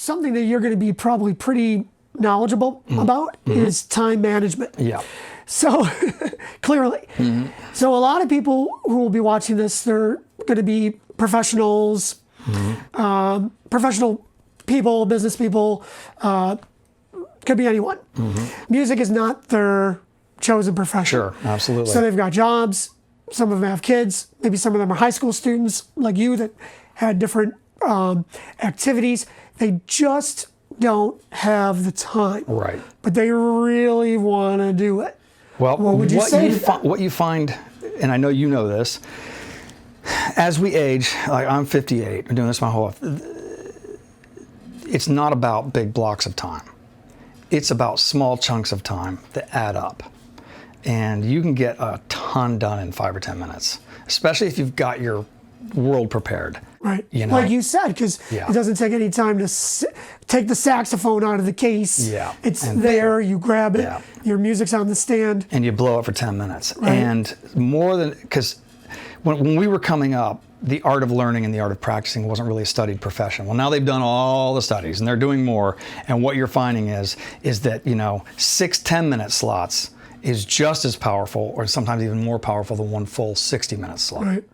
something that you're going to be probably pretty knowledgeable about is time management. Yeah. So clearly. So a lot of people who will be watching this, they're going to be professionals, professional people, business people, could be anyone. Music is not their chosen profession. Sure, absolutely. So they've got jobs, some of them have kids, maybe some of them are high school students like you that had different activities. They just don't have the time. Right. But they really want to do it. Well, what would you say to that? What you find, and I know you know this, as we age, like I'm 58, been doing this my whole life, it's not about big blocks of time. It's about small chunks of time that add up. And you can get a ton done in 5 or 10 minutes, especially if you've got your world prepared. Right. You know? Like you said, because it doesn't take any time to take the saxophone out of the case. Yeah. It's there, you grab it, your music's on the stand. And you blow it for 10 minutes. Right. And more than, because when we were coming up, the art of learning and the art of practicing wasn't really a studied profession. Well, now they've done all the studies and they're doing more. And what you're finding is that, 6 10-minute slots is just as powerful, or sometimes even more powerful than one full 60-minute slot. Right.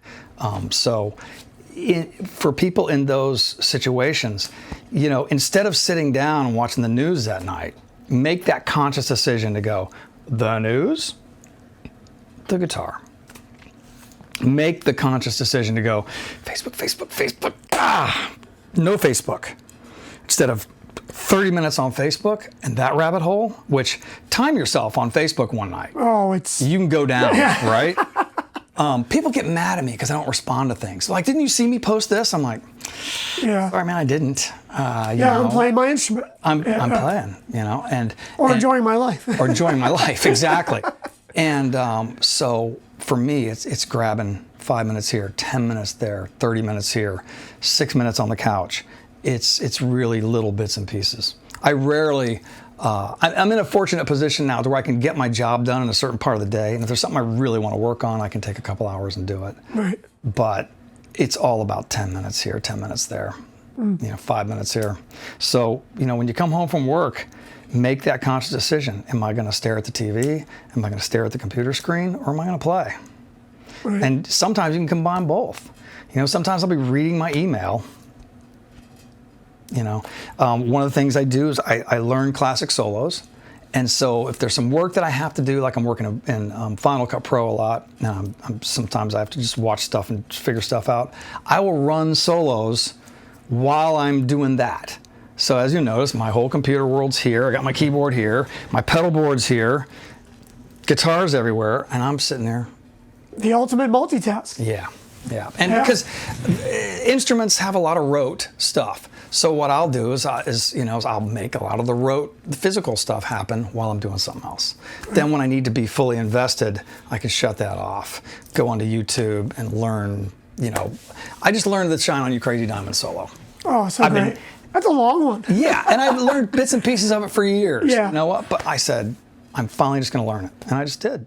For people in those situations, instead of sitting down and watching the news that night, make that conscious decision to go, the news, the guitar. Make the conscious decision to go, Facebook, no Facebook. Instead of 30 minutes on Facebook and that rabbit hole, which time yourself on Facebook one night. Oh, you can go down, right? People get mad at me because I don't respond to things. Like, didn't you see me post this? I'm like, sorry, man, I didn't. I'm playing my instrument. I'm playing, or enjoying my life. Or enjoying my life, exactly. And so for me, it's grabbing 5 minutes here, 10 minutes there, 30 minutes here, 6 minutes on the couch. It's really little bits and pieces. I rarely, I'm in a fortunate position now to where I can get my job done in a certain part of the day. And if there's something I really want to work on, I can take a couple hours and do it. Right. But it's all about 10 minutes here, 10 minutes there, 5 minutes here. So, when you come home from work, make that conscious decision. Am I going to stare at the TV? Am I going to stare at the computer screen? Or am I going to play? Right. And sometimes you can combine both. Sometimes I'll be reading my email. One of the things I do is I learn classic solos. And so if there's some work that I have to do, like I'm working in Final Cut Pro a lot, sometimes I have to just watch stuff and figure stuff out. I will run solos while I'm doing that. So as you notice, my whole computer world's here. I got my keyboard here, my pedal board's here, guitars everywhere, and I'm sitting there. The ultimate multitask. Yeah. And because instruments have a lot of rote stuff. So what I'll do is I'll make a lot of the physical stuff happen while I'm doing something else. Then when I need to be fully invested, I can shut that off, go onto YouTube and learn, I just learned the Shine On You Crazy Diamond solo. Oh, so great. That's a long one. Yeah, and I've learned bits and pieces of it for years. Yeah. You know what? But I said, I'm finally just going to learn it. And I just did.